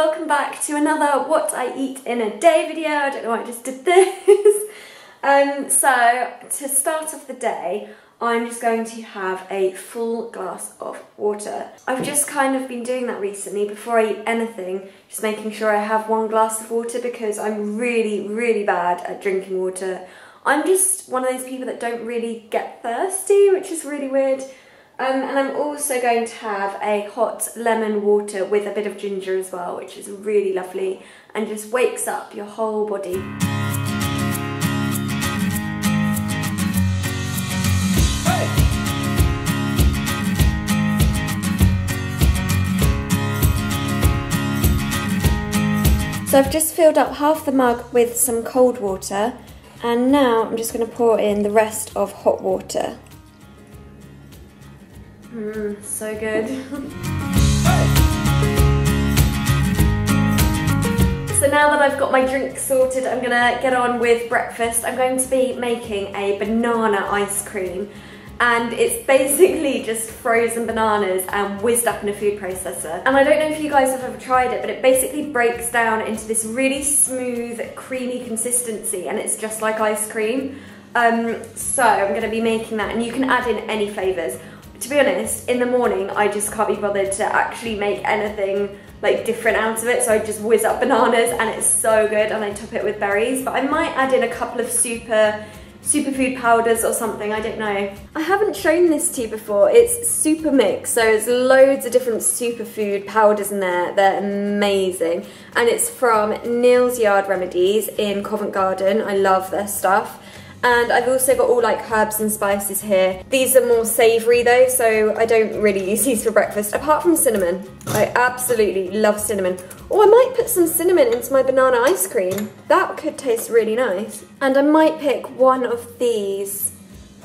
welcome back to another What I Eat in a Day video. I don't know why I just did this. So to start off the day, I'm just going to have a full glass of water. I've just kind of been doing that recently before I eat anything, just making sure I have one glass of water because I'm really bad at drinking water. I'm just one of those people that don't really get thirsty, which is really weird. And I'm also going to have a hot lemon water with a bit of ginger as well, which is really lovely and just wakes up your whole body. So I've just filled up half the mug with some cold water, and now I'm just going to pour in the rest of hot water. So good. So now that I've got my drink sorted, I'm gonna get on with breakfast. I'm going to be making a banana ice cream, and it's basically just frozen bananas and whizzed up in a food processor. And I don't know if you guys have ever tried it, but it basically breaks down into this really smooth, creamy consistency, and it's just like ice cream. So I'm gonna be making that, and you can add in any flavors. To be honest, in the morning, I just can't be bothered to actually make anything like different out of it, so I just whiz up bananas and it's so good, and I top it with berries. But I might add in a couple of superfood powders or something, I don't know. I haven't shown this to you before. It's super mix, so there's loads of different superfood powders in there. They're amazing. And it's from Neil's Yard Remedies in Covent Garden. I love their stuff. And I've also got all like herbs and spices here. These are more savoury though, so I don't really use these for breakfast, apart from cinnamon. I absolutely love cinnamon. Oh, I might put some cinnamon into my banana ice cream. That could taste really nice. And I might pick one of these,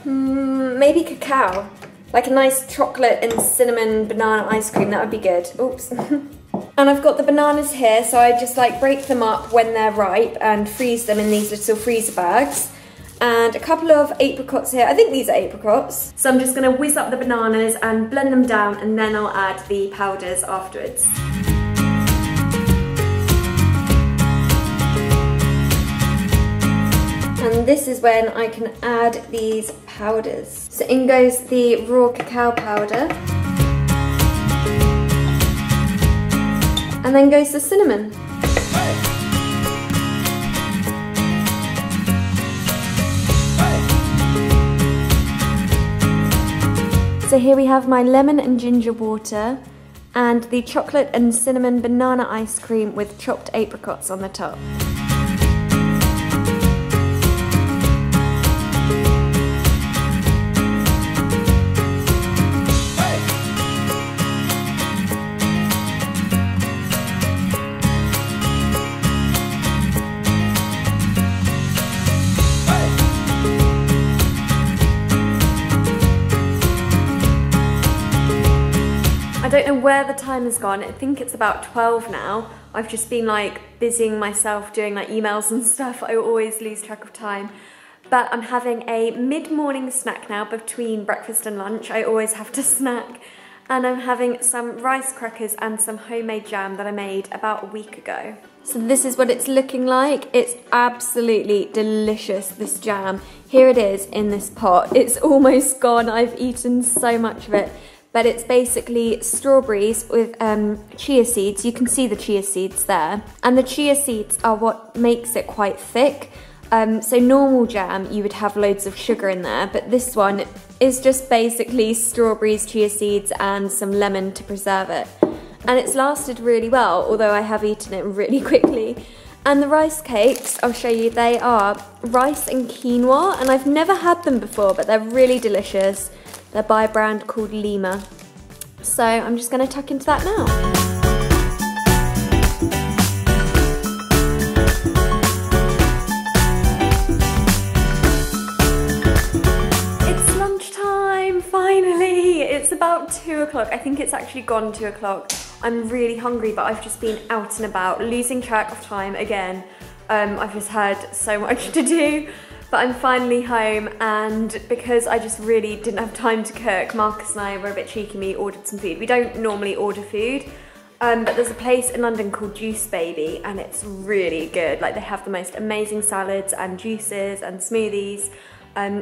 maybe cacao. Like a nice chocolate and cinnamon banana ice cream, that would be good. Oops. And I've got the bananas here, so I just like break them up when they're ripe and freeze them in these little freezer bags. And a couple of apricots here. I think these are apricots. So I'm just gonna whiz up the bananas and blend them down, and then I'll add the powders afterwards. And this is when I can add these powders. So in goes the raw cacao powder. And then goes the cinnamon. So here we have my lemon and ginger water and the chocolate and cinnamon banana ice cream with chopped apricots on the top. I don't know where the time has gone. I think it's about 12 now. I've just been like busying myself doing like emails and stuff. I always lose track of time. But I'm having a mid-morning snack now between breakfast and lunch. I always have to snack. And I'm having some rice crackers and some homemade jam that I made about a week ago. So this is what it's looking like. It's absolutely delicious, this jam. Here it is in this pot. It's almost gone. I've eaten so much of it. But it's basically strawberries with chia seeds. You can see the chia seeds there. And the chia seeds are what makes it quite thick. So normal jam, you would have loads of sugar in there, but this one is just basically strawberries, chia seeds, and some lemon to preserve it. And it's lasted really well, although I have eaten it really quickly. And the rice cakes, I'll show you, they are rice and quinoa, and I've never had them before, but they're really delicious. They're by a brand called Lima. So I'm just gonna tuck into that now. It's lunchtime, finally. It's about 2 o'clock. I think it's actually gone 2 o'clock. I'm really hungry, but I've just been out and about, losing track of time again. I've just had so much to do. But I'm finally home, and because I just really didn't have time to cook, Marcus and I were a bit cheeky, we ordered some food. We don't normally order food, But there's a place in London called Juice Baby, and it's really good. Like, they have the most amazing salads and juices and smoothies.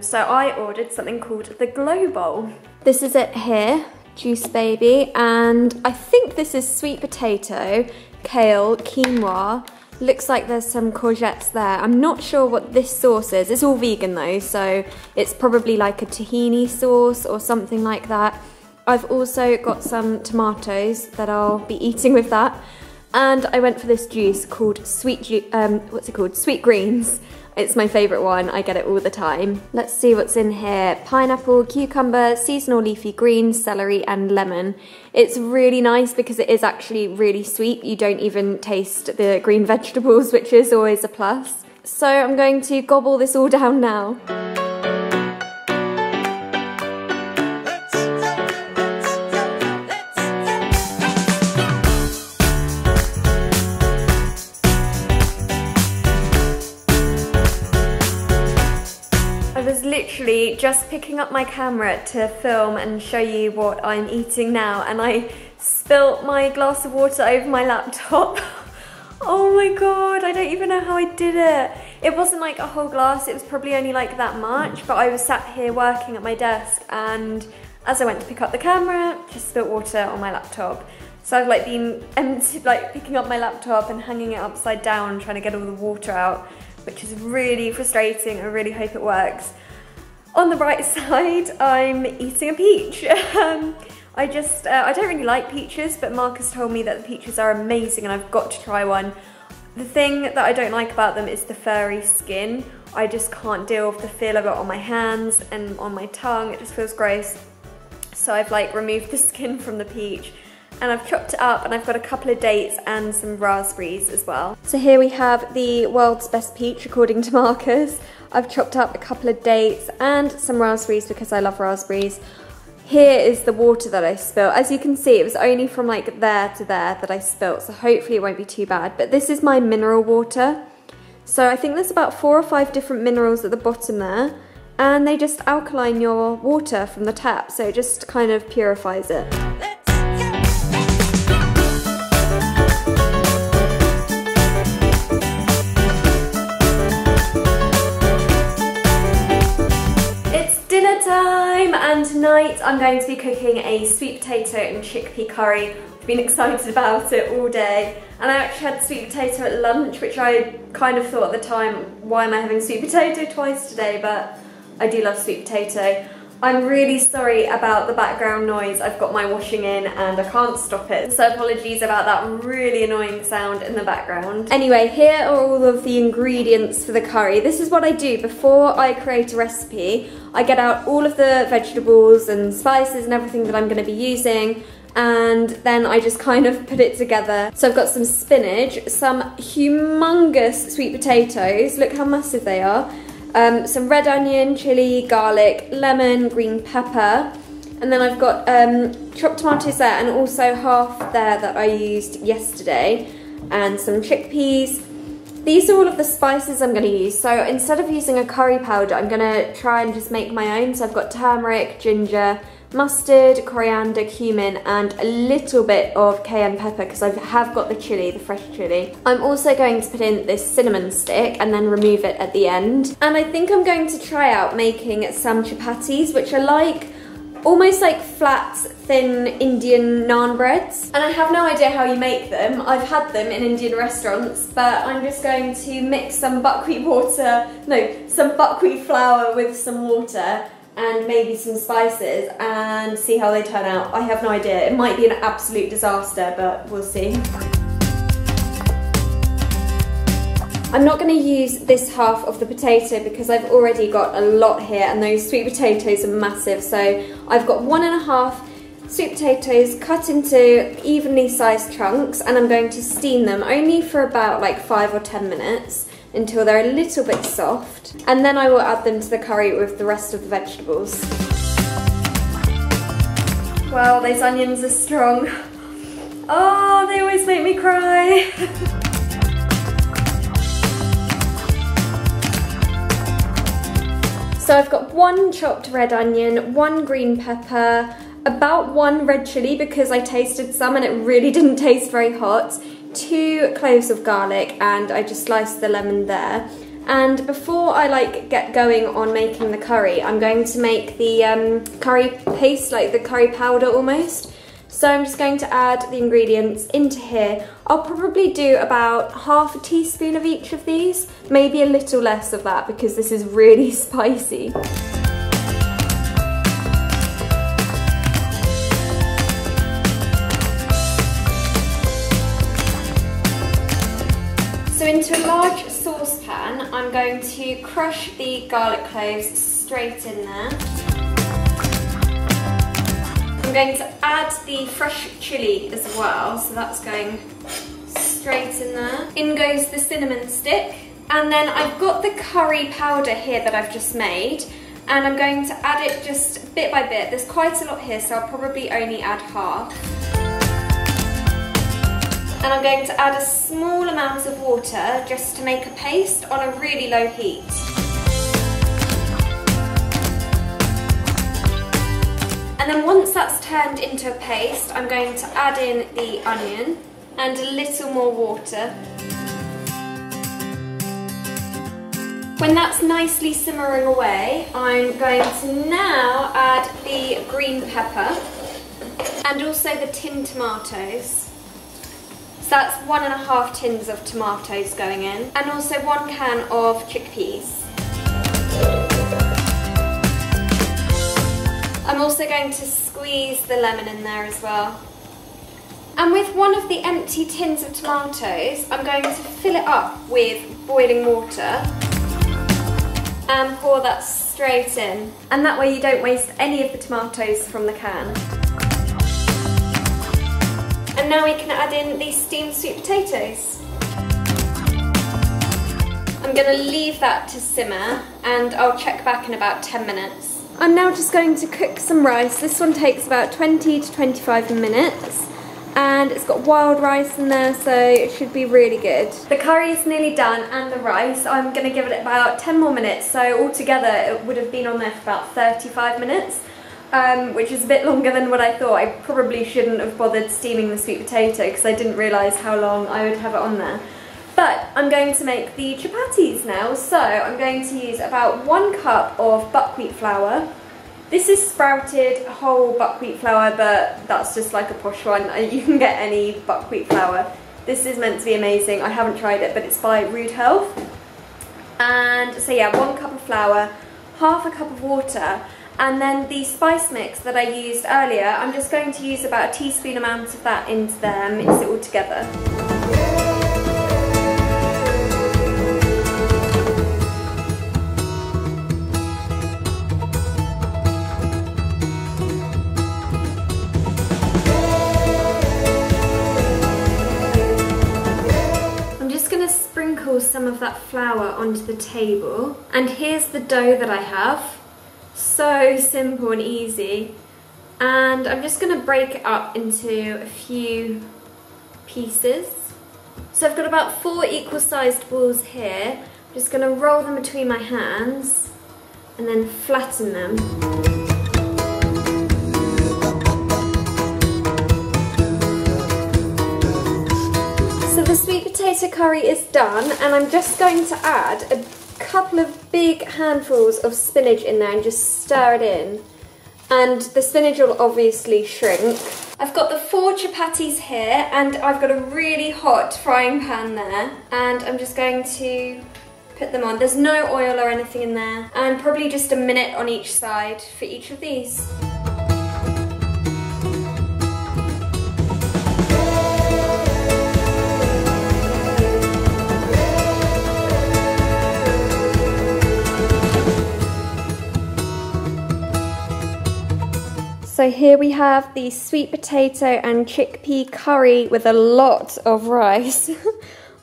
So I ordered something called the Glow Bowl. This is it here, Juice Baby, and I think this is sweet potato, kale, quinoa. Looks like there's some courgettes there. I'm not sure what this sauce is. It's all vegan though, so it's probably like a tahini sauce or something like that. I've also got some tomatoes that I'll be eating with that. And I went for this juice called Sweet Greens. It's my favourite one, I get it all the time. Let's see what's in here. Pineapple, cucumber, seasonal leafy greens, celery and lemon. It's really nice because it is actually really sweet. You don't even taste the green vegetables, which is always a plus. So I'm going to gobble this all down now. I was literally just picking up my camera to film and show you what I'm eating now, and I spilt my glass of water over my laptop. Oh my god, I don't even know how I did it. It wasn't like a whole glass, it was probably only like that much, but I was sat here working at my desk, and as I went to pick up the camera, just spilt water on my laptop. So I've like been picking up my laptop and hanging it upside down, trying to get all the water out, which is really frustrating. I really hope it works. On the right side, I'm eating a peach. I don't really like peaches, but Marcus told me that the peaches are amazing and I've got to try one. The thing that I don't like about them is the furry skin. I just can't deal with the feel of it on my hands and on my tongue. It just feels gross. So I've like removed the skin from the peach, and I've chopped it up, and I've got a couple of dates and some raspberries as well. So here we have the world's best peach according to Marcus. I've chopped up a couple of dates and some raspberries because I love raspberries. Here is the water that I spilt. As you can see, it was only from like there to there that I spilt, so hopefully it won't be too bad. But this is my mineral water. So I think there's about 4 or 5 different minerals at the bottom there, and they just alkaline your water from the tap, so it just kind of purifies it. And tonight I'm going to be cooking a sweet potato and chickpea curry. I've been excited about it all day, and I actually had sweet potato at lunch, which I kind of thought at the time, why am I having sweet potato twice today? But I do love sweet potato. I'm really sorry about the background noise. I've got my washing in and I can't stop it. So apologies about that really annoying sound in the background. Anyway, here are all of the ingredients for the curry. This is what I do before I create a recipe. I get out all of the vegetables and spices and everything that I'm going to be using, and then I just kind of put it together. So I've got some spinach, some humongous sweet potatoes, look how massive they are, some red onion, chilli, garlic, lemon, green pepper, and then I've got chopped tomatoes there, and also half there that I used yesterday, and some chickpeas. These are all of the spices I'm going to use. So instead of using a curry powder, I'm going to try and just make my own. So I've got turmeric, ginger, mustard, coriander, cumin, and a little bit of cayenne pepper because I have got the chili, the fresh chili. I'm also going to put in this cinnamon stick and then remove it at the end. And I think I'm going to try out making some chapatis, which are like almost like flat, thin Indian naan breads. And I have no idea how you make them. I've had them in Indian restaurants, but I'm just going to mix some buckwheat flour with some water and maybe some spices and see how they turn out. I have no idea. It might be an absolute disaster, but we'll see. I'm not going to use this half of the potato because I've already got a lot here, and those sweet potatoes are massive. So I've got 1.5 sweet potatoes cut into evenly sized chunks, and I'm going to steam them only for about like 5 or 10 minutes until they're a little bit soft, and then I will add them to the curry with the rest of the vegetables. Wow, those onions are strong. Oh, they always make me cry. So I've got 1 chopped red onion, 1 green pepper, about 1 red chilli because I tasted some and it really didn't taste very hot, 2 cloves of garlic, and I just sliced the lemon there. And before I get going on making the curry, I'm going to make the curry paste, like the curry powder almost. So I'm just going to add the ingredients into here. I'll probably do about half a teaspoon of each of these, maybe a little less of that because this is really spicy. So into a large saucepan, I'm going to crush the garlic cloves straight in there. I'm going to add the fresh chilli as well, so that's going straight in there. In goes the cinnamon stick, and then I've got the curry powder here that I've just made, and I'm going to add it just bit by bit. There's quite a lot here, so I'll probably only add half. And I'm going to add a small amount of water just to make a paste on a really low heat. And then once that's turned into a paste, I'm going to add in the onion and a little more water. When that's nicely simmering away, I'm going to now add the green pepper and also the tinned tomatoes. So that's 1.5 tins of tomatoes going in, and also 1 can of chickpeas. I'm also going to squeeze the lemon in there as well. And with one of the empty tins of tomatoes, I'm going to fill it up with boiling water and pour that straight in. And that way you don't waste any of the tomatoes from the can. And now we can add in the steamed sweet potatoes. I'm going to leave that to simmer and I'll check back in about 10 minutes. I'm now just going to cook some rice. This one takes about 20 to 25 minutes and it's got wild rice in there, so it should be really good. The curry is nearly done and the rice. I'm going to give it about 10 more minutes, so altogether it would have been on there for about 35 minutes. Which is a bit longer than what I thought. I probably shouldn't have bothered steaming the sweet potato because I didn't realise how long I would have it on there. But I'm going to make the chapatis now, so I'm going to use about 1 cup of buckwheat flour. This is sprouted whole buckwheat flour, but that's just like a posh one. You can get any buckwheat flour. This is meant to be amazing. I haven't tried it, but it's by Rude Health. And so yeah, 1 cup of flour, half a cup of water, and then the spice mix that I used earlier, I'm just going to use about a teaspoon amount of that into there and mix it all together. I'm just going to sprinkle some of that flour onto the table, and here's the dough that I have. So simple and easy, and I'm just going to break it up into a few pieces. So I've got about 4 equal sized balls here. I'm just going to roll them between my hands and then flatten them. So the sweet potato curry is done, and I'm just going to add a couple of big handfuls of spinach in there and just stir it in, and the spinach will obviously shrink. I've got the 4 chapatis here and I've got a really hot frying pan there, and I'm just going to put them on. There's no oil or anything in there, and probably just a minute on each side for each of these. So here we have the sweet potato and chickpea curry with a lot of rice.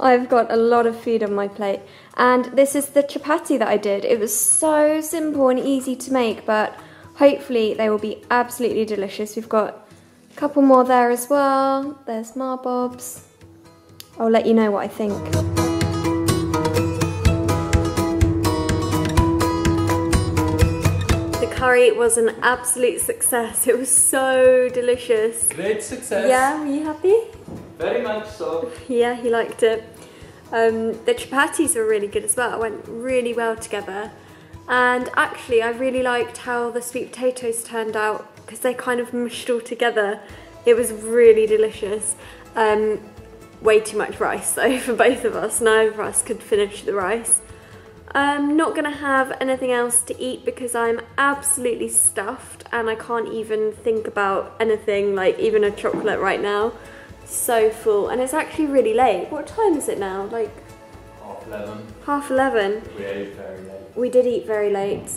I've got a lot of food on my plate. And this is the chapati that I did. It was so simple and easy to make, but hopefully they will be absolutely delicious. We've got a couple more there as well. There's marbobs. I'll let you know what I think. The curry was an absolute success. It was so delicious. Great success. Yeah, were you happy? Very much so. Yeah, he liked it. The chapatis were really good as well. It went really well together. And actually, I really liked how the sweet potatoes turned out because they kind of mushed all together. It was really delicious. Way too much rice though for both of us. Neither of us could finish the rice. I'm not gonna have anything else to eat because I'm absolutely stuffed and I can't even think about anything, like even a chocolate right now. So full, and it's actually really late. What time is it now? Like 11:30. 11:30. We ate very late. We did eat very late.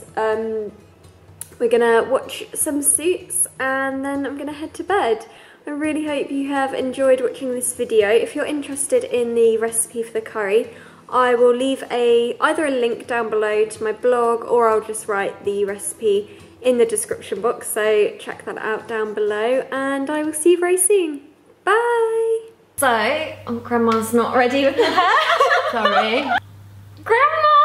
We're gonna watch some Suits and then I'm gonna head to bed. I really hope you have enjoyed watching this video. If you're interested in the recipe for the curry, I will leave either a link down below to my blog or I'll just write the recipe in the description box, so check that out down below and I will see you very soon. Bye! So, Grandma's not ready with her hair. Sorry. Grandma!